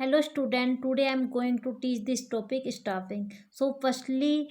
Hello student, today I am going to teach this topic staffing. So firstly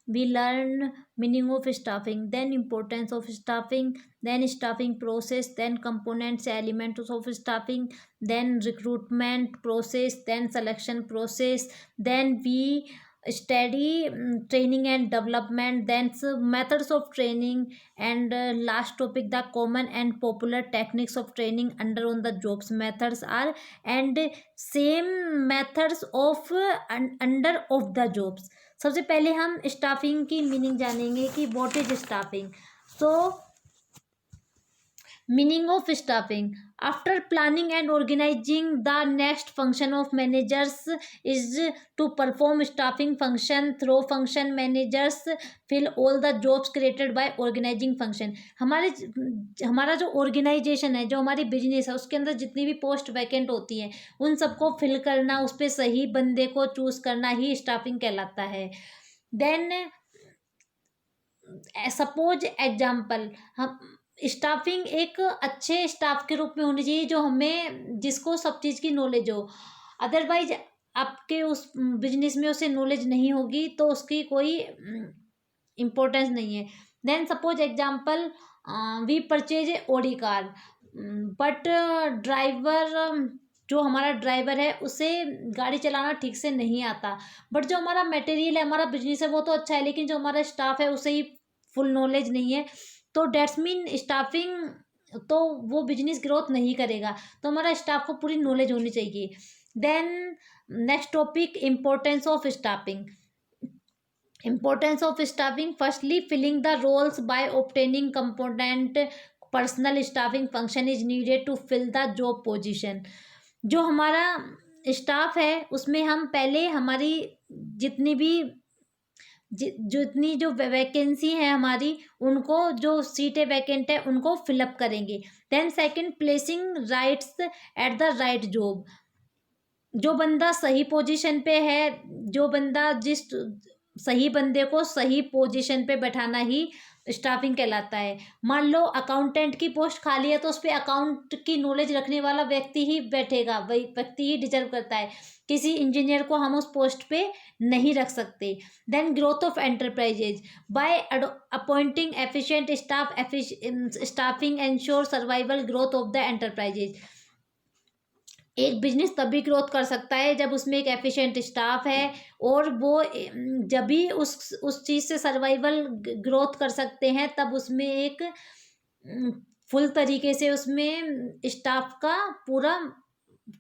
we learn meaning of staffing, then importance of staffing, then staffing process, then components elements of staffing, then recruitment process, then selection process, then we study training and development, then methods of training, and last topic the common and popular techniques of training under on the jobs methods are, and same methods of under of the jobs. सबसे पहले हम staffing की meaning जानेंगे कि what is staffing. So meaning of staffing: after planning and organizing, the next function of managers is to perform staffing function. Through function, managers fill all the jobs created by organizing function. हमारा जो organisation है, जो हमारी business है, उसके अंदर जितनी भी पोस्ट वैकेंट होती हैं उन सबको फिल करना, उस पर सही बंदे को चूज करना ही स्टाफिंग कहलाता है. देन सपोज एग्जाम्पल, हम स्टाफिंग एक अच्छे स्टाफ के रूप में होनी चाहिए जो हमें जिसको सब चीज़ की नॉलेज हो. अदरवाइज आपके उस बिजनेस में उसे नॉलेज नहीं होगी तो उसकी कोई इम्पोर्टेंस नहीं है. Then suppose example, we purchase a Audi car, but driver, जो हमारा ड्राइवर है उसे गाड़ी चलाना ठीक से नहीं आता, बट जो हमारा मटेरियल है, हमारा बिजनेस है, वो तो अच्छा है, लेकिन जो हमारा स्टाफ है उसे ही फुल नॉलेज नहीं है. तो डेट्स मीन स्टाफिंग, तो वो बिजनेस ग्रोथ नहीं करेगा. तो हमारा स्टाफ को पूरी नॉलेज होनी चाहिए. Then next topic, importance of staffing. Importance of staffing: firstly, filling the roles by obtaining component. Personal staffing function is needed to fill the job position. जो हमारा स्टाफ है उसमें हम पहले हमारी जितनी भी जितनी जो वैकेंसी है हमारी, उनको जो सीटें वैकेंट है उनको फिलअप करेंगे. Then second, placing rights at the right job. जो बंदा सही पोजीशन पे है, जो बंदा जिस सही बंदे को सही पोजीशन पे बैठाना ही स्टाफिंग कहलाता है. मान लो अकाउंटेंट की पोस्ट खाली है तो उस पर अकाउंट की नॉलेज रखने वाला व्यक्ति ही बैठेगा, वही व्यक्ति ही डिजर्व करता है. किसी इंजीनियर को हम उस पोस्ट पे नहीं रख सकते. Then growth of enterprises: by appointing efficient staff, staffing ensure survival growth of the enterprises. एक बिजनेस तभी ग्रोथ कर सकता है जब उसमें एक एफिशिएंट स्टाफ है, और वो जब भी उस चीज़ से सर्वाइवल ग्रोथ कर सकते हैं तब उसमें एक फुल तरीके से उसमें स्टाफ का पूरा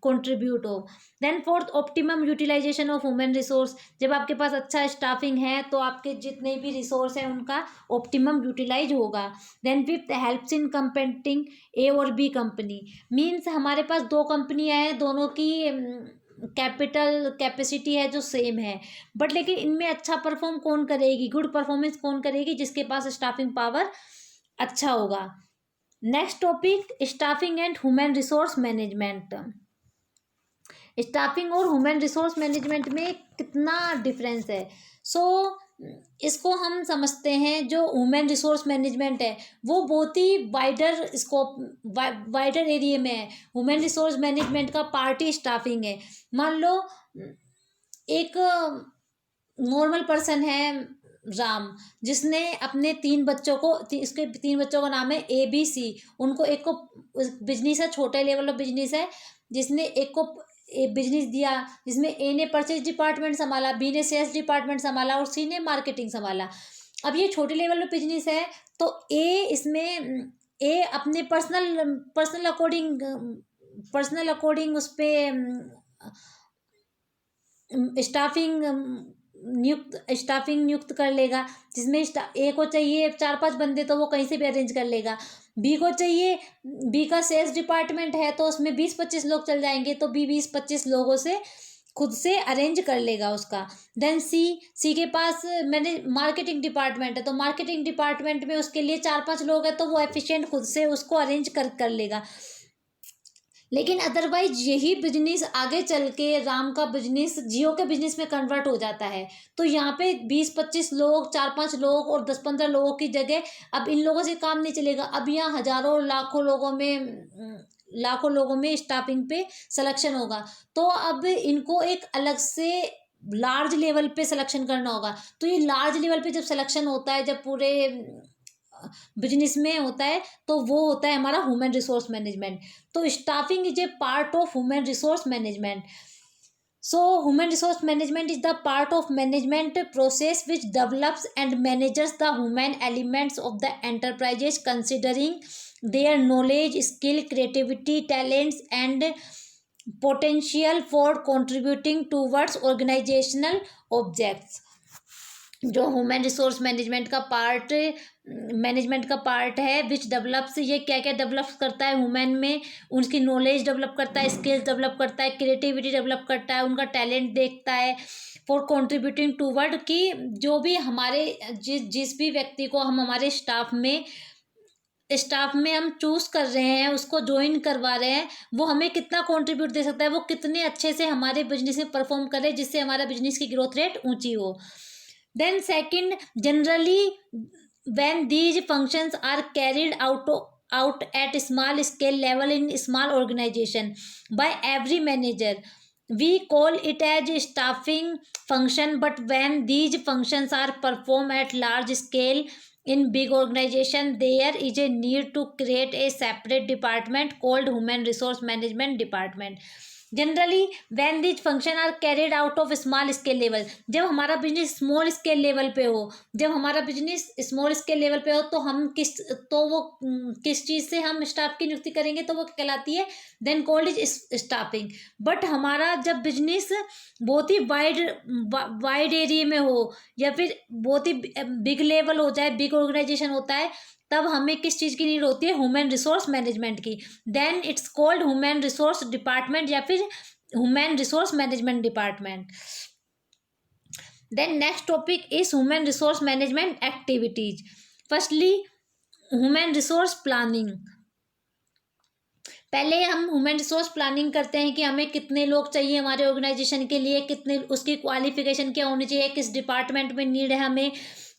कंट्रीब्यूट हो. Then fourth, optimum utilisation of human resource. जब आपके पास अच्छा स्टाफिंग है तो आपके जितने भी रिसोर्स हैं उनका ऑप्टिमम यूटिलाइज होगा. देन फिफ्थ, हेल्प्स इन कंपेटिंग ए और बी कंपनी. मीन्स हमारे पास दो कंपनियां हैं, दोनों की कैपिटल कैपेसिटी है जो सेम है, बट लेकिन इनमें अच्छा परफॉर्म कौन करेगी, गुड परफॉर्मेंस कौन करेगी, जिसके पास स्टाफिंग पावर अच्छा होगा. Next topic, staffing and human resource management. Staffing और ह्यूमन रिसोर्स मैनेजमेंट में कितना डिफरेंस है. इसको हम समझते हैं. जो ह्यूमन रिसोर्स मैनेजमेंट है वो बहुत ही वाइडर स्कोप, वाइडर एरिया में है. ह्यूमन रिसोर्स मैनेजमेंट का पार्ट ही स्टाफिंग है. मान लो एक नॉर्मल पर्सन है राम, जिसने अपने इसके 3 बच्चों का नाम है ए बी सी. उनको एक को बिजनेस है, छोटे लेवल का बिजनेस है, जिसने एक को बिजनेस दिया जिसमें ए ने परचेज डिपार्टमेंट संभाला, बी ने सेल्स डिपार्टमेंट संभाला और सी ने मार्केटिंग संभाला. अब ये छोटे लेवल पे बिजनेस है तो ए अपने पर्सनल अकॉर्डिंग उस पर स्टाफिंग नियुक्त कर लेगा. जिसमें ए को चाहिए 4-5 बंदे तो वो कहीं से भी अरेंज कर लेगा. बी को चाहिए, बी का सेल्स डिपार्टमेंट है तो उसमें 20-25 लोग चल जाएंगे, तो बी 20-25 लोगों से खुद से अरेंज कर लेगा उसका. देन सी के पास मैंने मार्केटिंग डिपार्टमेंट है, तो मार्केटिंग डिपार्टमेंट में उसके लिए 4-5 लोग हैं तो वो एफिशिएंट खुद से उसको अरेंज कर लेगा. लेकिन अदरवाइज यही बिजनेस आगे चल के राम का बिजनेस जियो के बिजनेस में कन्वर्ट हो जाता है. तो यहाँ पे 20-25 लोग, 4-5 लोग और 10-15 लोगों की जगह अब इन लोगों से काम नहीं चलेगा. अब यहाँ हजारों लाखों लोगों में लाखों लोगों में स्टाफिंग पे सिलेक्शन होगा, तो अब इनको एक अलग से लार्ज लेवल पे सिलेक्शन करना होगा। तो ये लार्ज लेवल पे जब सिलेक्शन होता है, जब पूरे बिजनेस में होता है, तो वो होता है हमारा ह्यूमन रिसोर्स मैनेजमेंट। तो staffing is a part of human resource management. So, human resource management is the part of management process which develops and manages the human elements of the enterprises, considering their knowledge, skill, creativity, talents, and potential for contributing towards organizational objects। जो human resource management का part है, which develops, ये क्या क्या develop करता है human में, उनकी नॉलेज डेवलप करता है, स्किल्स डेवलप करता है, क्रिएटिविटी डेवलप करता है, उनका टैलेंट देखता है, फॉर कंट्रीब्यूटिंग टूवर्ड, कि जो भी हमारे जिस भी व्यक्ति को हम हमारे स्टाफ में हम चूज कर रहे हैं, उसको ज्वाइन करवा रहे हैं, वो हमें कितना कंट्रीब्यूट दे सकता है, वो कितने अच्छे से हमारे बिजनेस में परफॉर्म करे, जिससे हमारा बिजनेस की ग्रोथ रेट ऊंची हो। Then second, generally when these functions are carried out at small scale level in small organization by every manager, we call it as staffing function. But when these functions are performed at large scale in big organization, there is a need to create a separate department called human resource management department। Generally when these function are carried out of small scale level, जब हमारा business small scale level पे हो, जब हमारा business small scale level पे हो, तो हम किस चीज़ से हम स्टाफ की नियुक्ति करेंगे, तो वो कहलाती है then called is staffing. But हमारा जब बिजनेस बहुत ही वाइड एरिया में हो, या फिर बहुत ही बिग लेवल हो जाए, बिग ऑर्गेनाइजेशन होता है, तब हमें किस चीज़ की नीड होती है, ह्यूमन रिसोर्स मैनेजमेंट की। Then it's called human resource department या फिर human resource management department. Then next topic is human resource management activities. Firstly human resource planning. पहले हम ह्यूमन रिसोर्स प्लानिंग करते हैं कि हमें कितने लोग चाहिए हमारे ऑर्गेनाइजेशन के लिए, कितने, उसकी क्वालिफिकेशन क्या होनी चाहिए, किस डिपार्टमेंट में नीड है, हमें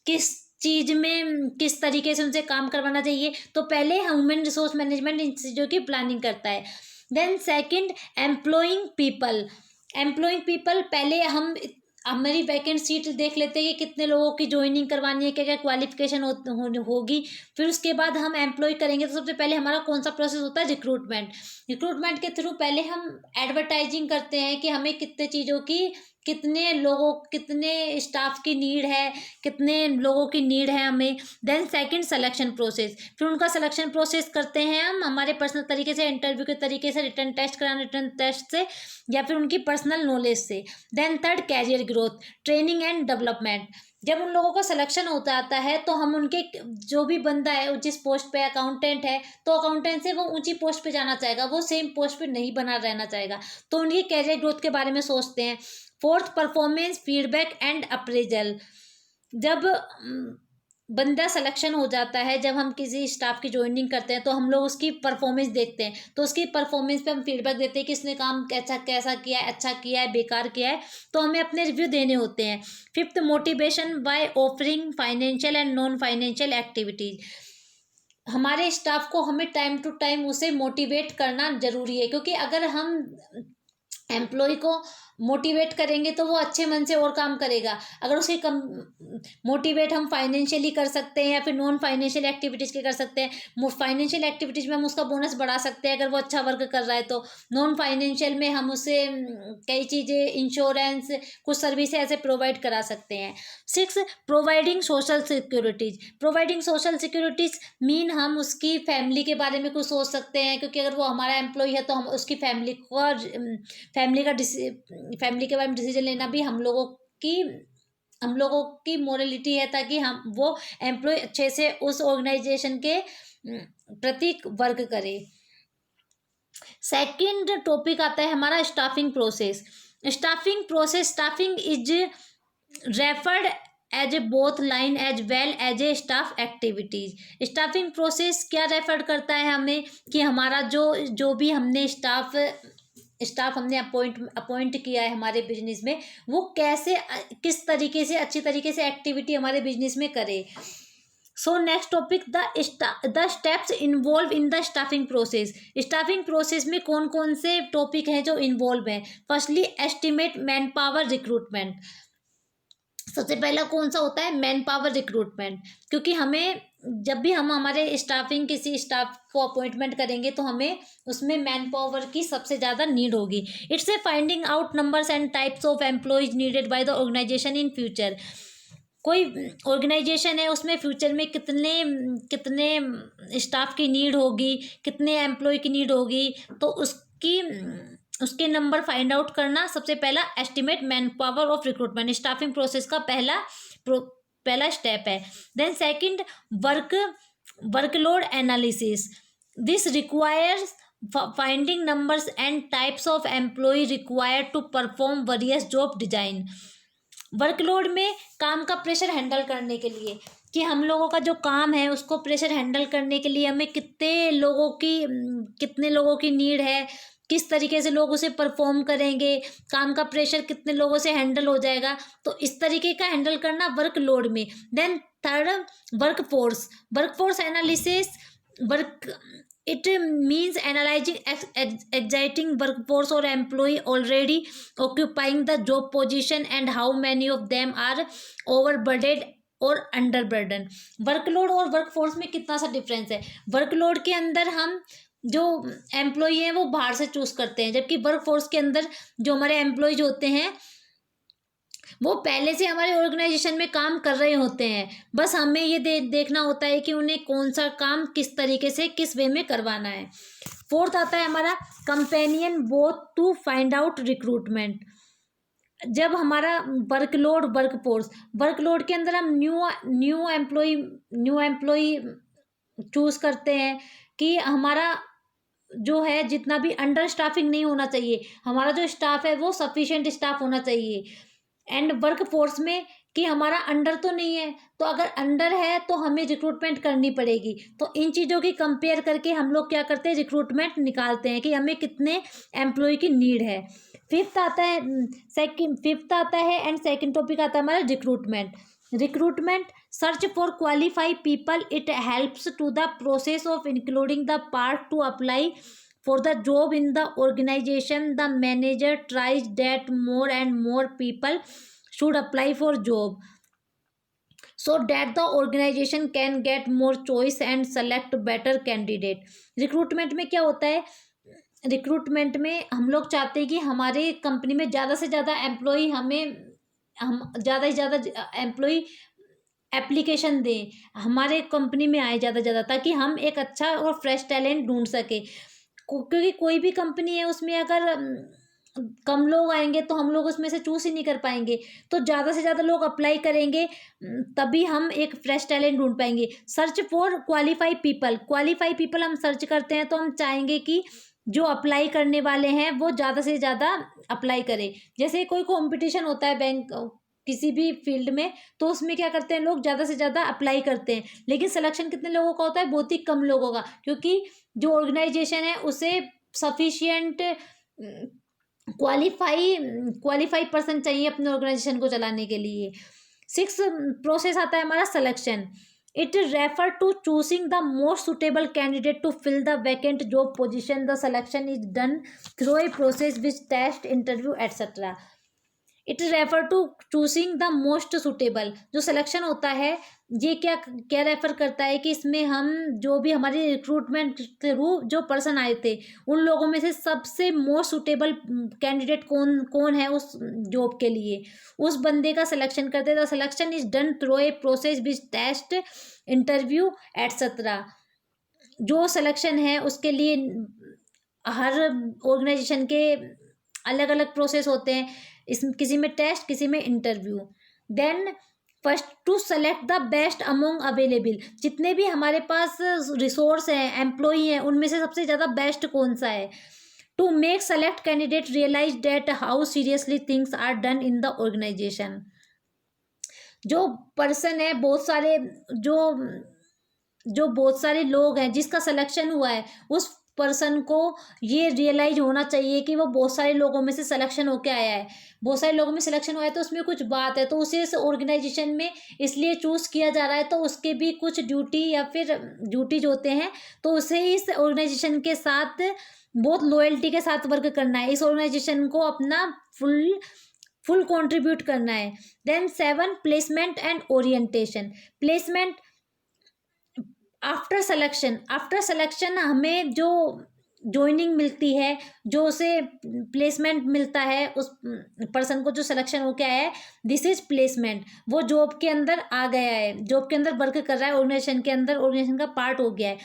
किस चीज़ में किस तरीके से उनसे काम करवाना चाहिए। तो पहले ह्यूमन रिसोर्स मैनेजमेंट इन चीज़ों की प्लानिंग करता है। Then second, employing people. पहले हम हमारी वैकेंट सीट देख लेते हैं कि कितने लोगों की ज्वाइनिंग करवानी है, क्या क्या क्वालिफिकेशन होगी। फिर उसके बाद हम एम्प्लॉय करेंगे, तो सबसे पहले हमारा कौन सा प्रोसेस होता है, रिक्रूटमेंट के थ्रू पहले हम एडवर्टाइजिंग करते हैं कि हमें कितने चीज़ों की, कितने स्टाफ की नीड है, कितने लोगों की नीड है हमें। Then second, selection process. फिर उनका सिलेक्शन प्रोसेस करते हैं हम हमारे पर्सनल तरीके से, इंटरव्यू के तरीके से, रिटर्न टेस्ट से, या फिर उनकी पर्सनल नॉलेज से। Then third, career growth, training and development. जब उन लोगों का सिलेक्शन होता आता है, तो हम उनके, जो भी बंदा है जिस पोस्ट पे अकाउंटेंट है, तो अकाउंटेंट से वो ऊंची पोस्ट पे जाना चाहेगा, वो सेम पोस्ट पे नहीं बना रहना चाहेगा, तो उनकी कैरियर ग्रोथ के बारे में सोचते हैं। Fourth, performance feedback and appraisal. जब बंदा सिलेक्शन हो जाता है, जब हम किसी स्टाफ की ज्वाइनिंग करते हैं, तो हम लोग उसकी परफॉर्मेंस देखते हैं, तो उसकी परफॉर्मेंस पे हम फीडबैक देते हैं कि इसने काम कैसा किया है, अच्छा किया है, बेकार किया है, तो हमें अपने रिव्यू देने होते हैं। Fifth, motivation by offering financial and non financial activities. हमारे स्टाफ को हमें टाइम टू टाइम उसे मोटिवेट करना जरूरी है, क्योंकि अगर हम एम्प्लॉय को मोटिवेट करेंगे तो वो अच्छे मन से और काम करेगा। अगर उसकी मोटिवेट हम फाइनेंशियली कर सकते हैं, या फिर नॉन फाइनेंशियल एक्टिविटीज़ के कर सकते हैं। फाइनेंशियल एक्टिविटीज़ में हम उसका बोनस बढ़ा सकते हैं अगर वो अच्छा वर्क कर रहा है, तो नॉन फाइनेंशियल में हम उसे कई चीज़ें, इंश्योरेंस, कुछ सर्विसेज ऐसे प्रोवाइड करा सकते हैं। Six, providing social securities mean हम उसकी फैमिली के बारे में कुछ सोच सकते हैं, क्योंकि अगर वो हमारा एम्प्लॉय है, तो हम उसकी फैमिली के बारे में डिसीजन लेना भी हम लोगों की मोरलिटी है, ताकि हम वो एम्प्लॉय अच्छे से उस ऑर्गेनाइजेशन के प्रति वर्क करे। सेकंड टॉपिक आता है हमारा staffing is referred as a both line as well as a staff activities. Staffing process क्या रेफर करता है हमें, कि हमारा जो भी हमने स्टाफ हमने अपॉइंट किया है हमारे बिजनेस में, वो किस तरीके से अच्छी तरीके से एक्टिविटी हमारे बिजनेस में करे। So next topic, the steps involve in the staffing process. Staffing process में कौन कौन से टॉपिक हैं जो इन्वॉल्व हैं? Firstly, estimate man power recruitment. सबसे पहला कौन सा होता है? Man power recruitment. क्योंकि हमें जब भी हम हमारे स्टाफिंग किसी स्टाफ को अपॉइंटमेंट करेंगे तो हमें उसमें मैन पावर की सबसे ज़्यादा नीड होगी। It's a finding out numbers and types of employees needed by the organisation in future. कोई ऑर्गेनाइजेशन है, उसमें फ्यूचर में कितने कितने स्टाफ की नीड होगी, कितने एम्प्लॉय की नीड होगी, तो उसके नंबर फाइंड आउट करना सबसे पहला estimate man power of recruitment staffing process का पहला स्टेप है। Then second, work workload analysis. This requires finding numbers and types of employee required to perform various job design. Workload में काम का pressure handle करने के लिए, कि हम लोगों का जो काम है उसको प्रेशर हैंडल करने के लिए हमें कितने लोगों की नीड है, किस तरीके से लोग उसे परफॉर्म करेंगे, काम का प्रेशर कितने लोगों से हैंडल हो जाएगा, तो इस तरीके का हैंडल करना वर्कलोड में। Then third, workforce analysis. Work it means analysing existing workforce और employ already occupying the job position and how many of them are overburdened और अंडरबर्डन। वर्कलोड और वर्कफोर्स में कितना सा डिफरेंस है? वर्कलोड के अंदर हम जो एम्प्लॉय हैं वो बाहर से चूज करते हैं, जबकि वर्कफोर्स के अंदर जो हमारे एम्प्लॉयज होते हैं वो पहले से हमारे ऑर्गेनाइजेशन में काम कर रहे होते हैं। बस हमें ये देखना होता है कि उन्हें कौन सा काम किस तरीके से किस वे में करवाना है। फोर्थ आता है हमारा companion both to find out recruitment. जब हमारा वर्कलोड के अंदर हम न्यू एम्प्लॉय चूज करते हैं कि हमारा जो है जितना भी अंडर स्टाफिंग नहीं होना चाहिए, हमारा जो स्टाफ है वो सफिशिएंट स्टाफ होना चाहिए। एंड वर्क फोर्स में कि हमारा अंडर तो नहीं है, तो अगर अंडर है तो हमें रिक्रूटमेंट करनी पड़ेगी। तो इन चीज़ों की कंपेयर करके हम लोग क्या करते हैं, रिक्रूटमेंट निकालते हैं कि हमें कितने एम्प्लॉय की नीड है। फिफ्थ आता है एंड सेकंड टॉपिक आता है हमारा recruitment search for qualify people. It helps to the process of including the part to apply for the job in the organization. The manager tries that more and more people should apply for job so that the organization can get more choice and select better candidate. Recruitment में क्या होता है? Recruitment में हम लोग चाहते हैं कि हमारे कंपनी में ज़्यादा से ज़्यादा एम्प्लॉय हम ज़्यादा से ज़्यादा एम्प्लॉय एप्लीकेशन दें, हमारे कंपनी में आए ज़्यादा से ज़्यादा, ताकि हम एक अच्छा और फ्रेश टैलेंट ढूंढ सके। क्योंकि कोई भी कंपनी है उसमें अगर कम लोग आएंगे तो हम लोग उसमें से चूज ही नहीं कर पाएंगे, तो ज़्यादा से ज़्यादा लोग अप्लाई करेंगे तभी हम एक फ्रेश टैलेंट ढूंढ पाएंगे। सर्च फॉर क्वालिफाई पीपल हम सर्च करते हैं तो हम चाहेंगे कि जो अप्लाई करने वाले हैं वो ज़्यादा से ज़्यादा अप्लाई करें। जैसे कोई कंपटीशन होता है बैंक किसी भी फील्ड में, तो उसमें क्या करते हैं लोग ज़्यादा से ज़्यादा अप्लाई करते हैं, लेकिन सिलेक्शन कितने लोगों का होता है? बहुत ही कम लोगों का, क्योंकि जो ऑर्गेनाइजेशन है उसे सफिशिएंट क्वालिफाई पर्सन चाहिए अपने ऑर्गेनाइजेशन को चलाने के लिए। सिक्स प्रोसेस आता है हमारा selection. It refer to choosing the most suitable candidate to fill the vacant job position. The selection is done through a process which test interview etcetera. It refer to choosing the most suitable. जो selection होता है ये क्या refer करता है कि इसमें हम जो भी हमारे रिक्रूटमेंट के थ्रू जो पर्सन आए थे उन लोगों में से सबसे मोस्ट सुटेबल कैंडिडेट कौन है उस जॉब के लिए, उस बंदे का सिलेक्शन करते हैं। The selection is done through a process which test interview etcetera. जो सिलेक्शन है उसके लिए हर ऑर्गेनाइजेशन के अलग अलग प्रोसेस होते हैं, किसी में टेस्ट, किसी में interview. Then first to select the best among available. जितने भी हमारे पास रिसोर्स हैं, एम्प्लॉय हैं, उनमें से सबसे ज़्यादा बेस्ट कौन सा है। To make select candidate realise that how seriously things are done in the organisation. जो पर्सन है, बहुत सारे लोग हैं जिसका सिलेक्शन हुआ है, उस पर्सन को ये रियलाइज होना चाहिए कि वो बहुत सारे लोगों में से सिलेक्शन होके आया है, बहुत सारे लोगों में सिलेक्शन हुआ है, तो उसमें कुछ बात है, तो उसे इस ऑर्गेनाइजेशन में इसलिए चूज किया जा रहा है, तो उसके भी कुछ ड्यूटी या फिर ड्यूटीज होते हैं, तो उसे इस ऑर्गेनाइजेशन के साथ बहुत लॉयल्टी के साथ वर्क करना है, इस ऑर्गेनाइजेशन को अपना फुल कंट्रीब्यूट करना है। Then 7, placement and orientation. Placement after selection हमें जो ज्वाइनिंग मिलती है, जो उसे प्लेसमेंट मिलता है, उस पर्सन को जो सिलेक्शन होके आया है, दिस इज प्लेसमेंट। वो जॉब के अंदर आ गया है, जॉब के अंदर वर्क कर रहा है, ऑर्गेनाइजेशन के अंदर, ऑर्गेनाइजेशन का पार्ट हो गया है,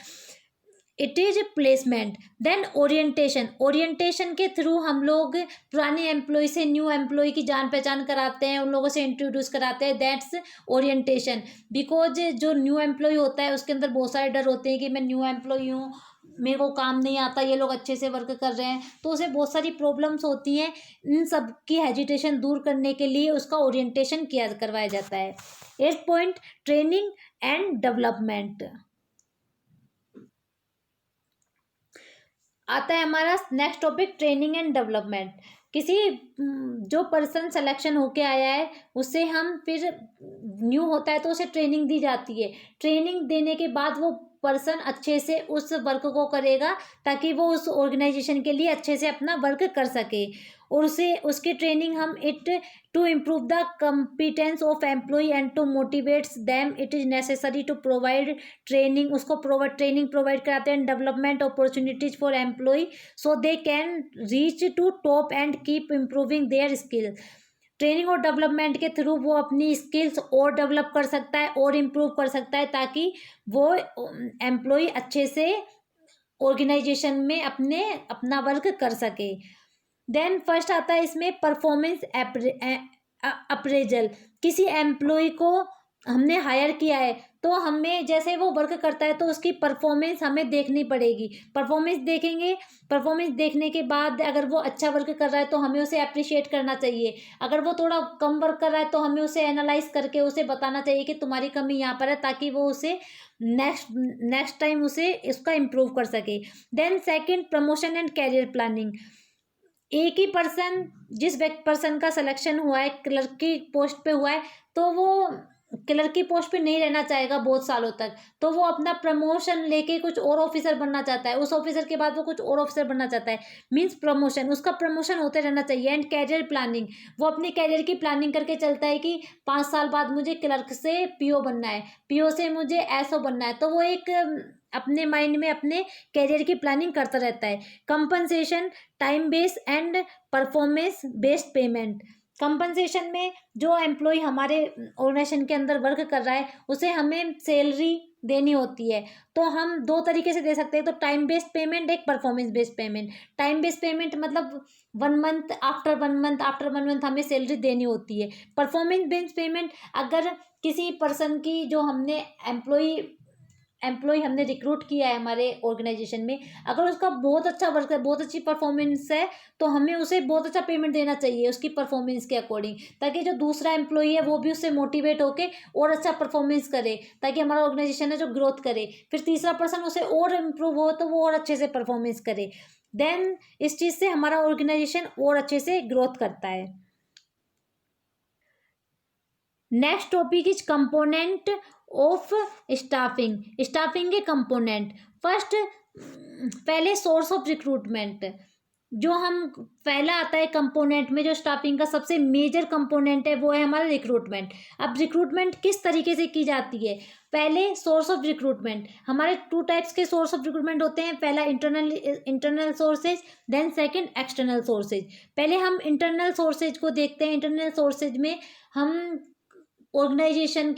it is placement. Then orientation के थ्रू हम लोग पुराने एम्प्लॉय से न्यू एम्प्लॉय की जान पहचान कराते हैं, उन लोगों से इंट्रोड्यूस कराते हैं, दैट्स ओरिएंटेशन। बिकॉज जो न्यू एम्प्लॉय होता है उसके अंदर बहुत सारे डर होते हैं कि मैं न्यू एम्प्लॉय हूँ, मेरे को काम नहीं आता, ये लोग अच्छे से वर्क कर रहे हैं, तो उसे बहुत सारी प्रॉब्लम्स होती हैं, इन सब की हेजिटेशन दूर करने के लिए उसका ओरिएंटेशन करवाया जाता है। 8 पॉइंट, ट्रेनिंग एंड डेवलपमेंट। आता है हमारा next topic, training and development. किसी जो पर्सन सिलेक्शन होके आया है उससे हम फिर न्यू होता है तो उसे ट्रेनिंग दी जाती है, ट्रेनिंग देने के बाद वो पर्सन अच्छे से उस वर्क को करेगा ताकि वो उस ऑर्गेनाइजेशन के लिए अच्छे से अपना वर्क कर सके, और उसे उसकी ट्रेनिंग हम it to improve the competence of employ and to motivates them it is necessary to provide training, उसको ट्रेनिंग प्रोवाइड कराते हैं, development opportunities for employ so they can reach to top and keep improving their skill. Training और development के through वो अपनी skills और develop कर सकता है और इम्प्रूव कर सकता है ताकि वो एम्प्लॉय अच्छे से ऑर्गेनाइजेशन में अपना वर्क कर सके। देन फर्स्ट आता है इसमें परफॉर्मेंस अप्रेजल। किसी एम्प्लॉय को हमने हायर किया है तो हमें जैसे वो वर्क करता है तो उसकी परफॉर्मेंस हमें देखनी पड़ेगी, परफॉर्मेंस देखेंगे, परफॉर्मेंस देखने के बाद अगर वो अच्छा वर्क कर रहा है तो हमें उसे अप्रिशिएट करना चाहिए, अगर वो थोड़ा कम वर्क कर रहा है तो हमें उसे एनालाइज करके उसे बताना चाहिए कि तुम्हारी कमी यहाँ पर है, ताकि वो उसे नेक्स्ट टाइम उसे इसका इम्प्रूव कर सके। Then second, promotion and career planning. एक ही पर्सन, जिस पर्सन का सिलेक्शन हुआ है क्लर्क की पोस्ट पे हुआ है, तो वो क्लर्क की पोस्ट पे नहीं रहना चाहेगा बहुत सालों तक, तो वो अपना प्रमोशन लेके कुछ और ऑफिसर बनना चाहता है, उस ऑफिसर के बाद वो कुछ और ऑफिसर बनना चाहता है, मींस प्रमोशन, उसका प्रमोशन होते रहना चाहिए। एंड कैरियर प्लानिंग, वो अपने कैरियर की प्लानिंग करके चलता है कि 5 साल बाद मुझे क्लर्क से पीओ बनना है, पीओ से मुझे एसओ बनना है, तो वो एक अपने माइंड में अपने कैरियर की प्लानिंग करता रहता है। Compensation, time based and performance based payment. Compensation में जो एम्प्लॉय हमारे ऑर्गेनाइजेशन के अंदर वर्क कर रहा है उसे हमें सैलरी देनी होती है, तो हम 2 तरीके से दे सकते हैं, तो टाइम बेस्ड पेमेंट, एक performance based payment. Time based payment मतलब 1 मंथ आफ्टर 1 मंथ हमें सैलरी देनी होती है। परफॉर्मेंस बेस्ड पेमेंट, अगर किसी पर्सन की जो हमने एम्प्लॉय हमने रिक्रूट किया है हमारे ऑर्गेनाइजेशन में, अगर उसका बहुत अच्छा वर्क है, बहुत अच्छी परफॉर्मेंस है, तो हमें उसे बहुत अच्छा पेमेंट देना चाहिए उसकी परफॉर्मेंस के अकॉर्डिंग, ताकि जो दूसरा एम्प्लॉय है वो भी उससे मोटिवेट होके और अच्छा परफॉर्मेंस करे, ताकि हमारा ऑर्गेनाइजेशन है जो ग्रोथ करे, फिर तीसरा पर्सन उसे और इम्प्रूव हो तो वो और अच्छे से परफॉर्मेंस करे, देन इस चीज़ से हमारा ऑर्गेनाइजेशन और अच्छे से ग्रोथ करता है। Next topic is component of staffing. Staffing के कंपोनेंट, फर्स्ट पहले सोर्स ऑफ रिक्रूटमेंट, जो हम पहला आता है कंपोनेंट में, जो स्टाफिंग का सबसे मेजर कंपोनेंट है वो है हमारा रिक्रूटमेंट। अब रिक्रूटमेंट किस तरीके से की जाती है, पहले सोर्स ऑफ रिक्रूटमेंट, हमारे 2 टाइप्स के सोर्स ऑफ रिक्रूटमेंट होते हैं, पहला internal sources, then second external sources. पहले हम इंटरनल सोर्सेज को देखते हैं। इंटरनल सोर्सेज में हम ऑर्गेनाइजेशन के